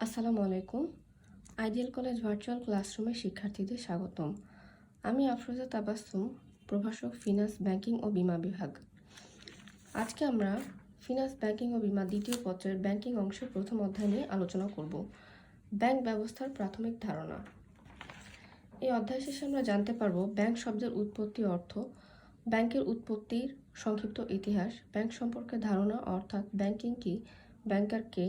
আসসালামু আলাইকুম। Ideal college virtual ক্লাসরুমে শিক্ষার্থীদের স্বাগতম। আমি আফরোজা তাবাসসুম, প্রভাষক ফিনান্স, ব্যাংকিং ও বীমা বিভাগ। আজকে আমরা ফিনান্স, ব্যাংকিং ও বীমা দ্বিতীয় পত্রের ব্যাংকিং অংশের প্রথম অধ্যায় নিয়ে আলোচনা করব। ব্যাংক ব্যবস্থার প্রাথমিক ধারণা। এই অধ্যায় শেষে আমরা জানতে পারব ব্যাংক শব্দের উৎপত্তি, অর্থ, ব্যাংকের উৎপত্তির সংক্ষিপ্ত ইতিহাস, ব্যাংক সম্পর্কে ধারণা অর্থাৎ ব্যাংকিং কি, ব্যাংকার কে,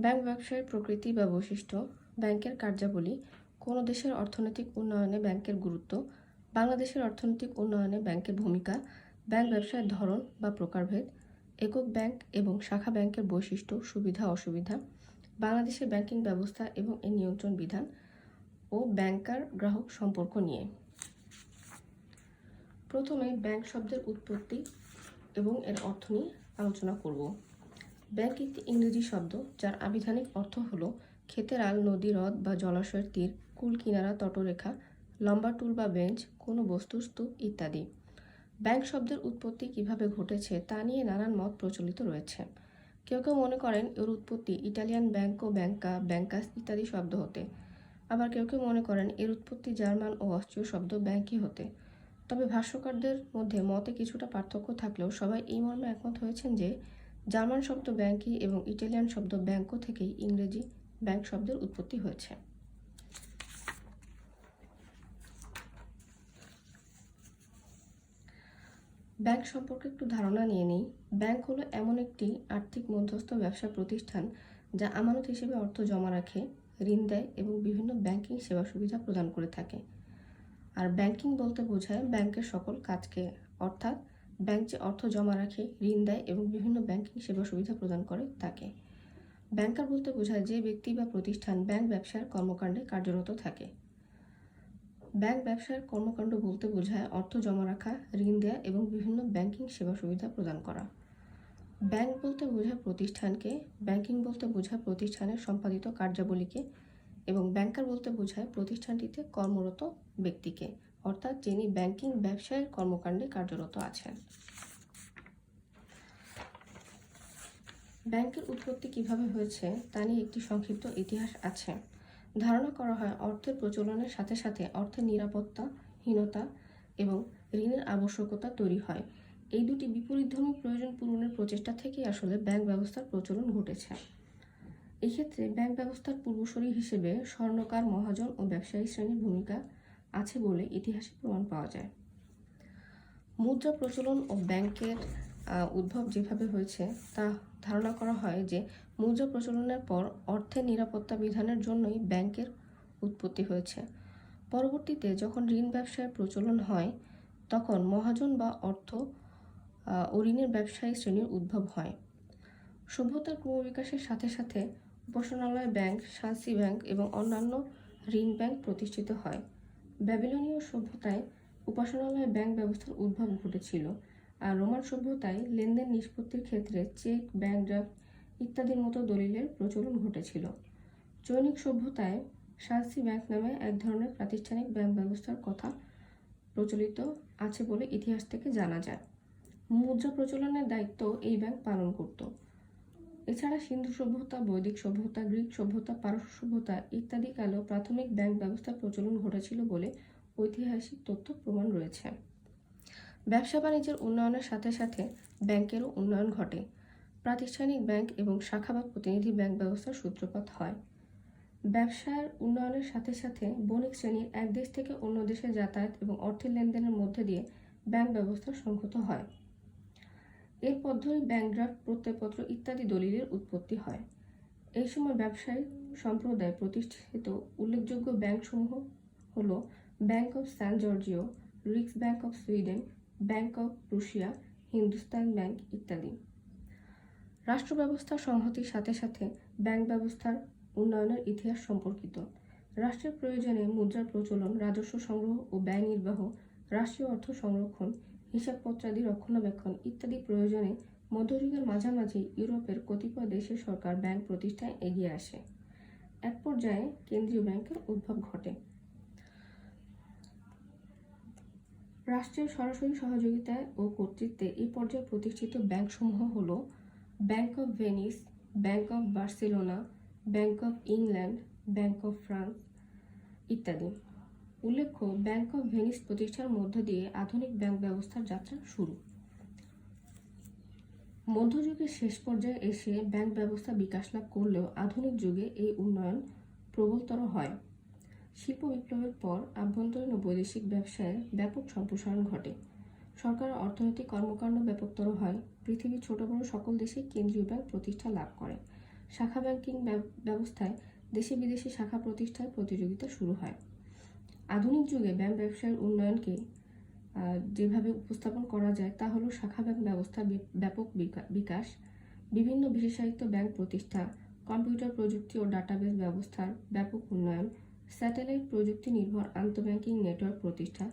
ব্যাংক ব্যবসায়ের প্রকৃতি বা বৈশিষ্ট্য, ব্যাংকের কার্যাবলী, কোনো দেশের অর্থনৈতিক উন্নয়নে ব্যাংকের গুরুত্ব, বাংলাদেশের অর্থনৈতিক উন্নয়নে ব্যাংকের ভূমিকা, ব্যাংক ব্যবসায়ের ধরন বা প্রকারভেদ, একক ব্যাংক এবং শাখা ব্যাংকের বৈশিষ্ট্য, সুবিধা অসুবিধা, বাংলাদেশের ব্যাংকিং ব্যবস্থা এবং এর নিয়ন্ত্রণ বিধান ও ব্যাংকার গ্রাহক সম্পর্ক নিয়ে। প্রথমে ব্যাংক শব্দের উৎপত্তি এবং এর অর্থ নিয়ে আলোচনা করব। ব্যাংক একটি ইংরেজি শব্দ যার আবিধানিক অর্থ হলো ক্ষেতের আল, নদী, হ্রদ বা জলাশয়ের তীর, কুল কিনারা, তটরেখা, লম্বা টুল বা বেঞ্চ, কোনো বস্তুর স্তূপ ইত্যাদি। ব্যাংক শব্দের উৎপত্তি কিভাবে ঘটেছে তা নিয়ে নানান মত প্রচলিত রয়েছে। কেউ কেউ মনে করেন এর উৎপত্তি ইটালিয়ান ব্যাংকো, ব্যাংকা, ব্যাংকাস ইত্যাদি শব্দ হতে। আবার কেউ কেউ মনে করেন এর উৎপত্তি জার্মান ও অস্ট্রীয় শব্দ ব্যাংকই হতে। তবে ভাষ্যকারদের মধ্যে মতে কিছুটা পার্থক্য থাকলেও সবাই এই মর্মে একমত হয়েছেন যে জার্মান শব্দ ব্যাংকি এবং ইটালিয়ান শব্দ ব্যাংকো থেকেই ইংরেজি ব্যাংক শব্দের উৎপত্তি হয়েছে। ব্যাংক সম্পর্কে একটু ধারণা নিয়ে নিই। ব্যাংক হলো এমন একটি আর্থিক মধ্যস্থ ব্যবসা প্রতিষ্ঠান যা আমানত হিসেবে অর্থ জমা রাখে, ঋণ দেয় এবং বিভিন্ন ব্যাংকিং সেবা সুবিধা প্রদান করে থাকে। আর ব্যাংকিং বলতে বোঝায় ব্যাংকের সকল কাজকে, অর্থাৎ ব্যাংক যে অর্থ জমা রাখে, ঋণ দেয় এবং বিভিন্ন ব্যাংকিং সেবা সুবিধা প্রদান করে তাকে। ব্যাংকার বলতে বোঝায় যে ব্যক্তি বা প্রতিষ্ঠান ব্যাংক ব্যবসার কর্মকাণ্ডে কার্যরত থাকে। ব্যাংক ব্যবসার কর্মকাণ্ড বলতে বোঝায় অর্থ জমা রাখা, ঋণ দেওয়া এবং বিভিন্ন ব্যাংকিং সেবা সুবিধা প্রদান করা। ব্যাংক বলতে বোঝায় প্রতিষ্ঠানকে, ব্যাংকিং বলতে বোঝায় প্রতিষ্ঠানের সম্পাদিত কার্যাবলীকে এবং ব্যাংকার বলতে বোঝায় প্রতিষ্ঠানটিতে কর্মরত ব্যক্তিকে, অর্থাৎ যিনি ব্যাংকিং ব্যবসায়ের কর্মকাণ্ডে কার্যরত আছেন। ব্যাংকের উৎপত্তি কিভাবে হয়েছে তা নিয়ে একটি সংক্ষিপ্ত ইতিহাস আছে। ধারণা করা হয় অর্থের প্রচলনের সাথে সাথে অর্থের নিরাপত্তাহীনতা এবং ঋণের আবশ্যকতা তৈরি হয়। এই দুটি বিপরীতধর্মী প্রয়োজন পূরণের প্রচেষ্টা থেকেই আসলে ব্যাংক ব্যবস্থার প্রচলন ঘটেছে। এক্ষেত্রে ব্যাংক ব্যবস্থার পূর্বসূরি হিসেবে স্বর্ণকার, মহাজন ও ব্যবসায়ী শ্রেণীর ভূমিকা আছে বলে ইতিহাসে প্রমাণ পাওয়া যায়। মুদ্রা প্রচলন ও ব্যাংকের উদ্ভব যেভাবে হয়েছে তা ধারণা করা হয় যে মুদ্রা প্রচলনের পর অর্থের নিরাপত্তা বিধানের জন্যই ব্যাংকের উৎপত্তি হয়েছে। পরবর্তীতে যখন ঋণ ব্যবসায়ের প্রচলন হয় তখন মহাজন বা অর্থ ও ঋণের ব্যবসায়ী শ্রেণীর উদ্ভব হয়। সভ্যতার ক্রমবিকাশের সাথে সাথে উপাসনালয় ব্যাংক, সান্সি ব্যাংক এবং অন্যান্য ঋণ ব্যাংক প্রতিষ্ঠিত হয়। ব্যাবিলনীয় সভ্যতায় উপাসনালয় ব্যাংক ব্যবস্থার উদ্ভব ঘটেছিল, আর রোমান সভ্যতায় লেনদেন নিষ্পত্তির ক্ষেত্রে চেক, ব্যাংক ড্রাফট ইত্যাদির মতো দলিলের প্রচলন ঘটেছিল। চৈনিক সভ্যতায় সান্সি ব্যাংক নামে এক ধরনের প্রাতিষ্ঠানিক ব্যাংক ব্যবস্থার কথা প্রচলিত আছে বলে ইতিহাস থেকে জানা যায়। মুদ্রা প্রচলনের দায়িত্ব এই ব্যাংক পালন করত। এছাড়া সিন্ধু সভ্যতা, বৈদিক সভ্যতা, গ্রিক সভ্যতা, পারস্য সভ্যতা ইত্যাদি কালেও প্রাথমিক ব্যাংক ব্যবস্থার প্রচলন ঘটেছিল বলে ঐতিহাসিক তথ্য প্রমাণ রয়েছে। ব্যবসা বাণিজ্যের উন্নয়নের সাথে সাথে ব্যাংকেরও উন্নয়ন ঘটে। প্রাতিষ্ঠানিক ব্যাংক এবং শাখা বা প্রতিনিধি ব্যাংক ব্যবস্থার সূত্রপাত হয়। ব্যবসার উন্নয়নের সাথে সাথে বণিক শ্রেণীর এক দেশ থেকে অন্য দেশে যাতায়াত এবং অর্থের লেনদেনের মধ্যে দিয়ে ব্যাংক ব্যবস্থা সংহত হয়। এরপর ধরেই ব্যাংক ড্রাফট, প্রত্যয়পত্র ইত্যাদি দলিলের উৎপত্তি হয়। এই সময় ব্যবসায়ী সম্প্রদায় প্রতিষ্ঠিত উল্লেখযোগ্য ব্যাংকসমূহ হল ব্যাংক অফ সান জর্জিও, রিক্স bank of Sweden, bank of Prussia, Hindustan bank ইত্যাদি। রাষ্ট্র ব্যবস্থার সংহতির সাথে সাথে ব্যাংক ব্যবস্থার উন্নয়নের ইতিহাস সম্পর্কিত। রাষ্ট্রের প্রয়োজনে মুদ্রার প্রচলন, রাজস্ব সংগ্রহ ও ব্যয় নির্বাহ, রাষ্ট্রীয় অর্থ সংরক্ষণ, হিসাবপত্রাদি রক্ষণাবেক্ষণ ইত্যাদি প্রয়োজনে মধ্যযুগের মাঝামাঝি ইউরোপের কতিপয় দেশের সরকার ব্যাংক প্রতিষ্ঠায় এগিয়ে আসে। এক পর্যায়ে কেন্দ্রীয় ব্যাংকের উদ্ভব ঘটে। রাষ্ট্রের সরাসরি সহযোগিতায় ও কর্তৃত্বে এই পর্যায়ে প্রতিষ্ঠিত ব্যাংকসমূহ হল bank of Venice, bank of Barcelona, bank of England, bank of France ইত্যাদি। উল্লেখ্য, ব্যাংক অফ ভেনিস প্রতিষ্ঠার মধ্য দিয়ে আধুনিক ব্যাংক ব্যবস্থার যাত্রা শুরু। মধ্যযুগের শেষ পর্যায়ে এসে ব্যাংক ব্যবস্থা বিকাশ লাভ করলেও আধুনিক যুগে এই উন্নয়ন প্রবলতর হয়। শিল্প বিপ্লবের পর আভ্যন্তরীণ ও বৈদেশিক ব্যবসায়ের ব্যাপক সম্প্রসারণ ঘটে। সরকারের অর্থনৈতিক কর্মকাণ্ড ব্যাপকতর হয়। পৃথিবীর ছোট বড় সকল দেশে কেন্দ্রীয় ব্যাংক প্রতিষ্ঠা লাভ করে। শাখা ব্যাংকিং ব্যবস্থায় দেশে বিদেশে শাখা প্রতিষ্ঠার প্রতিযোগিতা শুরু হয়। আধুনিক যুগে ব্যাংক ব্যবসায়ের উন্নয়নকে যেভাবে উপস্থাপন করা যায় তা হলো শাখা ব্যাংক ব্যবস্থার ব্যাপক বিকাশ, বিভিন্ন বিশেষায়িত ব্যাংক প্রতিষ্ঠা, কম্পিউটার প্রযুক্তি ও ডাটাবেস ব্যবস্থার ব্যাপক উন্নয়ন, স্যাটেলাইট প্রযুক্তি নির্ভর আন্তঃব্যাংকিং নেটওয়ার্ক প্রতিষ্ঠা,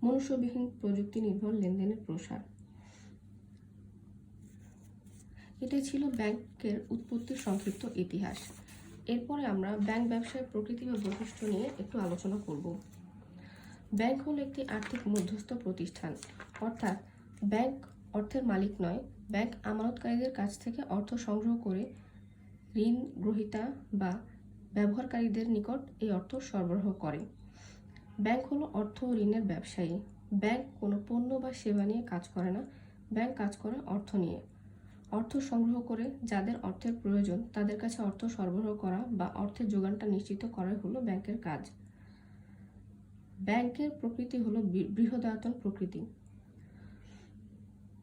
মনুষ্যবিহীন প্রযুক্তি নির্ভর লেনদেনের প্রসার। এটাই ছিল ব্যাংকের উৎপত্তির সংক্ষিপ্ত ইতিহাস। এরপরে আমরা ব্যাংক ব্যবসায়ের প্রকৃতি বা বৈশিষ্ট্য নিয়ে একটু আলোচনা করব। ব্যাংক হলো একটি আর্থিক মধ্যস্থ প্রতিষ্ঠান, অর্থাৎ ব্যাংক অর্থের মালিক নয়। ব্যাংক আমানতকারীদের কাছ থেকে অর্থ সংগ্রহ করে ঋণ গ্রহীতা বা ব্যবহারকারীদের নিকট এই অর্থ সরবরাহ করে। ব্যাংক হলো অর্থ ও ঋণের ব্যবসায়ী। ব্যাংক কোনো পণ্য বা সেবা নিয়ে কাজ করে না, ব্যাংক কাজ করে অর্থ নিয়ে। অর্থ সংগ্রহ করে যাদের অর্থের প্রয়োজন তাদের কাছে অর্থ সরবরাহ করা বা অর্থের যোগানটা নিশ্চিত করাই হলো ব্যাংকের কাজ। ব্যাংকের প্রকৃতি হলো বৃহদায়তন প্রকৃতি।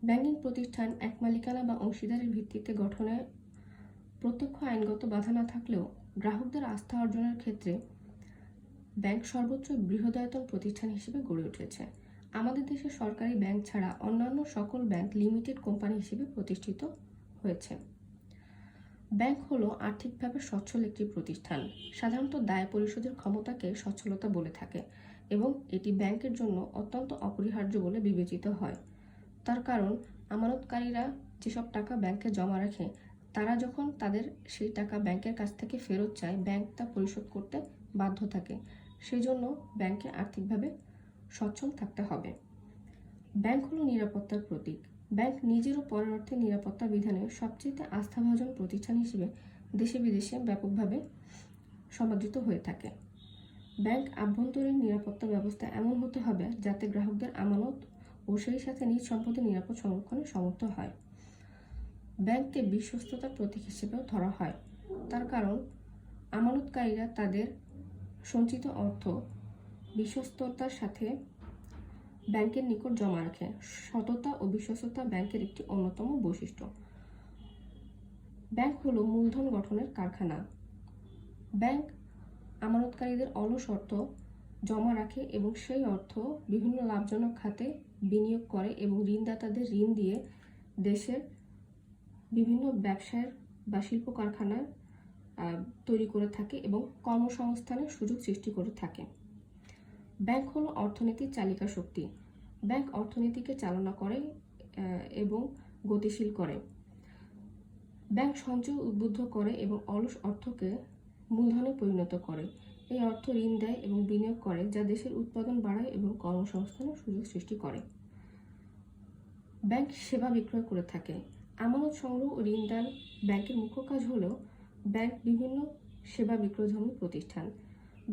ব্যাংকিং প্রতিষ্ঠান এক মালিকানা বা অংশীদারের ভিত্তিতে গঠনে প্রত্যক্ষ আইনগত বাধা না থাকলেও গ্রাহকদের আস্থা অর্জনের ক্ষেত্রে ব্যাংক সর্বোচ্চ বৃহদায়তন প্রতিষ্ঠান হিসেবে গড়ে উঠেছে। আমাদের দেশে সরকারি ব্যাংক ছাড়া অন্যান্য সকল ব্যাংক লিমিটেড কোম্পানি হিসেবে প্রতিষ্ঠিত হয়েছে। ব্যাংক হলো আর্থিকভাবে সচ্ছল একটি প্রতিষ্ঠান। সাধারণত দায় পরিশোধের ক্ষমতাকে সচ্ছলতা বলে থাকে এবং এটি ব্যাংকের জন্য অত্যন্ত অপরিহার্য বলে বিবেচিত হয়। তার কারণ, আমানতকারীরা যেসব টাকা ব্যাংকে জমা রাখে তারা যখন তাদের সেই টাকা ব্যাংকের কাছ থেকে ফেরত চায়, ব্যাংক তা পরিশোধ করতে বাধ্য থাকে। সেজন্য ব্যাংকে আর্থিকভাবে সচ্ছল থাকতে হবে। ব্যাংক হলো নিরাপত্তার প্রতীক। ব্যাংক নিজের ও পরের অর্থে নিরাপত্তা বিধানে সবচেয়ে আস্থাভাজন প্রতিষ্ঠান হিসেবে দেশে বিদেশে ব্যাপকভাবে সমাদৃত হয়ে থাকে। ব্যাংক আভ্যন্তরীণ নিরাপত্তা ব্যবস্থা এমন হতে হবে যাতে গ্রাহকদের আমানত ও সেই সাথে নিজ সম্পদের নিরাপদ সংরক্ষণে সমর্থ হয়। ব্যাংককে বিশ্বস্ততার প্রতীক হিসেবেও ধরা হয়। তার কারণ, আমানতকারীরা তাদের সঞ্চিত অর্থ বিশ্বস্ততার সাথে ব্যাংকের নিকট জমা রাখে। সততা ও বিশ্বস্ততা ব্যাংকের একটি অন্যতম বৈশিষ্ট্য। ব্যাংক হলো মূলধন গঠনের কারখানা। ব্যাংক আমানতকারীদের অলস অর্থ জমা রাখে এবং সেই অর্থ বিভিন্ন লাভজনক খাতে বিনিয়োগ করে এবং ঋণদাতাদের ঋণ দিয়ে দেশের বিভিন্ন ব্যবসার বা শিল্প কারখানার তৈরি করে থাকে এবং কর্মসংস্থানের সুযোগ সৃষ্টি করে থাকে। ব্যাংক হলো অর্থনীতির চালিকা শক্তি। ব্যাংক অর্থনীতিকে চালনা করে এবং গতিশীল করে। ব্যাংক সঞ্চয় উদ্বুদ্ধ করে এবং অলস অর্থকে মূলধনে পরিণত করে। এই অর্থ ঋণ দেয় এবং বিনিয়োগ করে, যা দেশের উৎপাদন বাড়ায় এবং কর্মসংস্থানের সুযোগ সৃষ্টি করে। ব্যাংক সেবা বিক্রয় করে থাকে। আমানত সংগ্রহ ও ঋণ দান ব্যাংকের মুখ্য কাজ হলেও ব্যাংক বিভিন্ন সেবা বিক্রয়ধর্মী প্রতিষ্ঠান।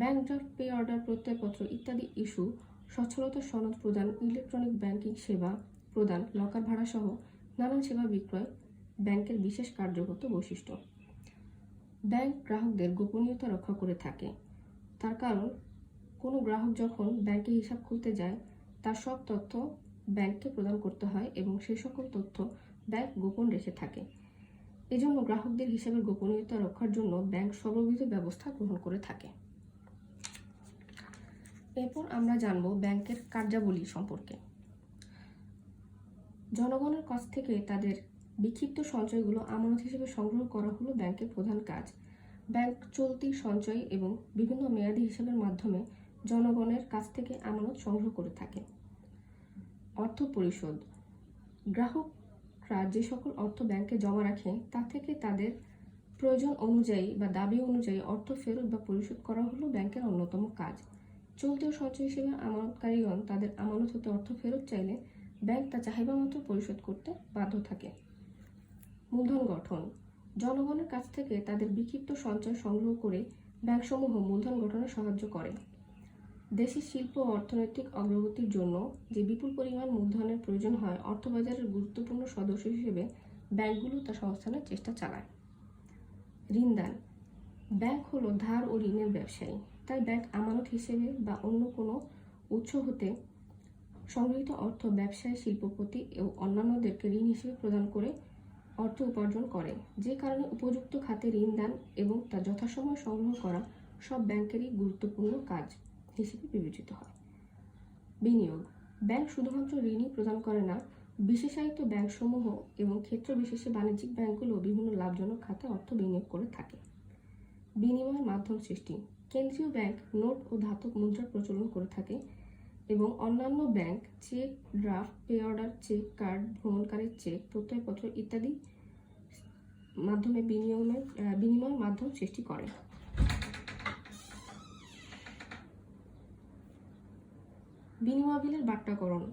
ব্যাংক ড্রাফট, পে অর্ডার, প্রত্যয়পত্র ইত্যাদি ইস্যু, সচ্ছলতা সনদ প্রদান, ইলেকট্রনিক ব্যাংকিং সেবা প্রদান, লকার ভাড়া সহ নানান সেবা বিক্রয় ব্যাংকের বিশেষ কার্যগত বৈশিষ্ট্য। ব্যাংক গ্রাহকদের গোপনীয়তা রক্ষা করে থাকে। তার কারণ, কোনো গ্রাহক যখন ব্যাংকে হিসাব খুলতে যায় তার সব তথ্য ব্যাংককে প্রদান করতে হয় এবং সেই সকল তথ্য ব্যাংক গোপন রেখে থাকে। এজন্য গ্রাহকদের হিসাবের গোপনীয়তা রক্ষার জন্য ব্যাংক সর্ববিধ ব্যবস্থা গ্রহণ করে থাকে। এরপর আমরা জানব ব্যাংকের কার্যাবলী সম্পর্কে। জনগণের কাছ থেকে তাদের বিক্ষিপ্ত সঞ্চয়গুলো আমানত হিসেবে সংগ্রহ করা হলো ব্যাংকের প্রধান কাজ। ব্যাংক চলতি, সঞ্চয় এবং বিভিন্ন মেয়াদী হিসাবের মাধ্যমে জনগণের কাছ থেকে আমানত সংগ্রহ করে থাকে। অর্থ পরিশোধ। গ্রাহকরা যে সকল অর্থ ব্যাংকে জমা রাখে তা থেকে তাদের প্রয়োজন অনুযায়ী বা দাবি অনুযায়ী অর্থ ফেরত বা পরিশোধ করা হলো ব্যাংকের অন্যতম কাজ। চলতি ও সঞ্চয় হিসেবে আমানতকারীগণ তাদের আমানত হতে অর্থ ফেরত চাইলে ব্যাংক তা চাহিদা মতো পরিশোধ করতে বাধ্য থাকে। মূলধন গঠন। জনগণের কাছ থেকে তাদের বিক্ষিপ্ত সঞ্চয় সংগ্রহ করে ব্যাংকসমূহ মূলধন গঠনে সাহায্য করে। দেশের শিল্প ও অর্থনৈতিক অগ্রগতির জন্য যে বিপুল পরিমাণ মূলধনের প্রয়োজন হয়, অর্থবাজারের গুরুত্বপূর্ণ সদস্য হিসেবে ব্যাংকগুলো তা সংস্থানের চেষ্টা চালায়। ঋণদান। ব্যাংক হলো ধার ও ঋণের ব্যবসায়ী, তাই ব্যাংক আমানত হিসেবে বা অন্য কোনো উৎস হতে সংগৃহীত অর্থ ব্যবসায়ী, শিল্পপতি ও অন্যান্যদেরকে ঋণ হিসেবে প্রদান করে অর্থ উপার্জন করে। যে কারণে উপযুক্ত খাতে ঋণ দান এবং তা যথাসময়ে সংগ্রহ করা সব ব্যাংকেরই গুরুত্বপূর্ণ কাজ হিসেবে বিবেচিত হয়। বিনিয়োগ। ব্যাংক শুধুমাত্র ঋণই প্রদান করে না, বিশেষায়িত ব্যাংকসমূহ এবং ক্ষেত্র বিশেষে বাণিজ্যিক ব্যাংকগুলো বিভিন্ন লাভজনক খাতে অর্থ বিনিয়োগ করে থাকে। বিনিময়ের মাধ্যম সৃষ্টি। কেন্দ্রীয় ব্যাংক নোট ও ধাতব মুদ্রার প্রচলন করে থাকে এবং অন্যান্য bank cheque, draft, pay order cheque, card, ভ্রমণকারীর চেক, প্রত্যয়পত্র ইত্যাদি মাধ্যমে বিনিময়ের মাধ্যম সৃষ্টি করে। বিনিময় বিলের বাট্টাকরণ।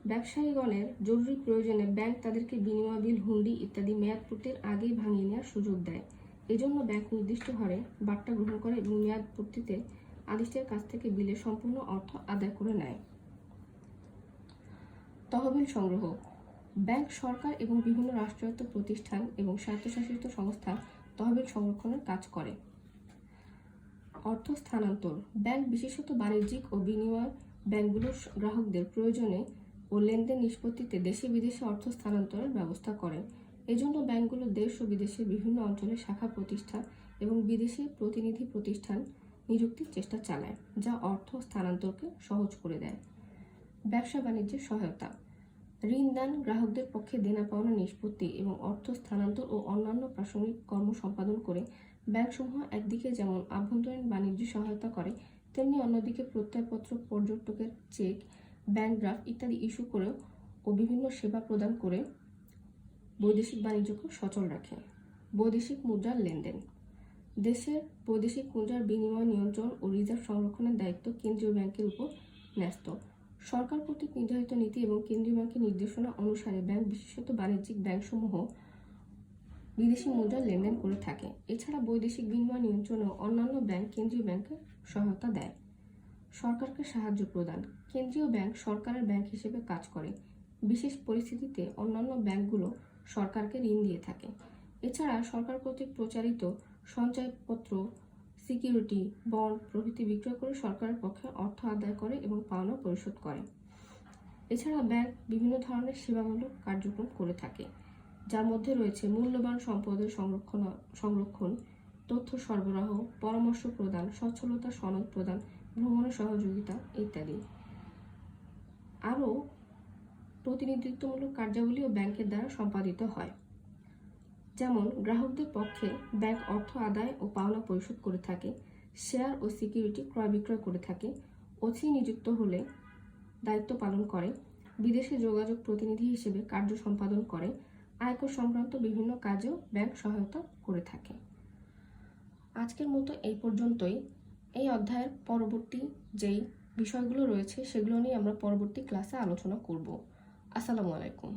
ব্যবসায়ীগণের জরুরি প্রয়োজনে ব্যাংক তাদেরকে বিনিময় বিল, হুন্ডি ইত্যাদি মেয়াদ পূর্তির আগেই ভাঙিয়ে নেওয়ার সুযোগ দেয়। এজন্য ব্যাংক নির্দিষ্ট হারে বাট্টা গ্রহণ করে এবং মেয়াদ পূর্তিতে আদিষ্টের কাছ থেকে বিলের সম্পূর্ণ অর্থ আদায় করে নেয়। তহবিল সংগ্রহ। ব্যাংক, সরকার এবং বিভিন্ন রাষ্ট্রায়ত্ত প্রতিষ্ঠান এবং স্বায়ত্তশাসিত সংস্থা তহবিল সংরক্ষণের কাজ করে। অর্থ স্থানান্তর। ব্যাংক বিশেষত বাণিজ্যিক ও বিনিময় ব্যাংকগুলোর গ্রাহকদের প্রয়োজনে ও লেনদেন নিষ্পত্তিতে দেশে বিদেশে অর্থ স্থানান্তরের ব্যবস্থা করে। এজন্য ব্যাংকগুলো দেশ ও বিদেশের বিভিন্ন অঞ্চলে শাখা প্রতিষ্ঠান এবং বিদেশে প্রতিনিধি প্রতিষ্ঠান নিযুক্তির চেষ্টা চালায়, যা অর্থ স্থানান্তরকে সহজ করে দেয়। ব্যবসা বাণিজ্যের সহায়তা। ঋণ দান, গ্রাহকদের পক্ষে দেনা পাওনা নিষ্পত্তি এবং অর্থ স্থানান্তর ও অন্যান্য প্রাসঙ্গিক কর্ম সম্পাদন করে ব্যাংকসমূহ একদিকে যেমন আভ্যন্তরীণ বাণিজ্য সহায়তা করে, তেমনি অন্যদিকে প্রত্যয়পত্র, পর্যটকের চেক, ব্যাংক ড্রাফট ইত্যাদি ইস্যু করেও ও বিভিন্ন সেবা প্রদান করে বৈদেশিক বাণিজ্যকে সচল রাখে। বৈদেশিক মুদ্রার লেনদেন। দেশের বৈদেশিক মুদ্রার বিনিময় নিয়ন্ত্রণ ও রিজার্ভ সংরক্ষণের দায়িত্ব কেন্দ্রীয় ব্যাংকের উপর ন্যস্ত। সরকার কর্তৃক নির্ধারিত নীতি এবং কেন্দ্রীয় ব্যাংকের নির্দেশনা অনুসারে ব্যাংক, বিশেষত বাণিজ্যিক ব্যাংকসমূহ বিদেশি মুদ্রার লেনদেন করে থাকে। এছাড়া বৈদেশিক বিনিময় নিয়ন্ত্রণেও অন্যান্য ব্যাংক কেন্দ্রীয় ব্যাংকের সহায়তা দেয়। সরকারকে সাহায্য প্রদান। কেন্দ্রীয় ব্যাংক সরকারের ব্যাংক হিসেবে কাজ করে। বিশেষ পরিস্থিতিতে অন্যান্য ব্যাংকগুলো সরকারকে ঋণ দিয়ে থাকে। এছাড়া সরকার কর্তৃক প্রচারিত সঞ্চয়পত্র, সিকিউরিটি, বন্ড প্রভৃতি বিক্রয় করে সরকারের পক্ষে অর্থ আদায় করে এবং পাওনা পরিশোধ করে। এছাড়া ব্যাংক বিভিন্ন ধরনের সেবামূলক কার্যক্রম করে থাকে, যার মধ্যে রয়েছে মূল্যবান সম্পদের সংরক্ষণ, তথ্য সরবরাহ, পরামর্শ প্রদান, সচ্ছলতা সনদ প্রদান, ভ্রমণের সহযোগিতা ইত্যাদি। আরও প্রতিনিধিত্বমূলক কার্যাবলীও ব্যাংকের দ্বারা সম্পাদিত হয়। যেমন গ্রাহকদের পক্ষে ব্যাংক অর্থ আদায় ও পাওনা পরিশোধ করে থাকে, শেয়ার ও সিকিউরিটি ক্রয় বিক্রয় করে থাকে, অথি নিযুক্ত হলে দায়িত্ব পালন করে, বিদেশে যোগাযোগ প্রতিনিধি হিসেবে কার্য সম্পাদন করে, আয়কর সংক্রান্ত বিভিন্ন কাজেও ব্যাংক সহায়তা করে থাকে। আজকের মতো এই পর্যন্তই। এই অধ্যায়ের পরবর্তী যেই বিষয়গুলো রয়েছে সেগুলো নিয়ে আমরা পরবর্তী ক্লাসে আলোচনা করব। আসসালামু আলাইকুম।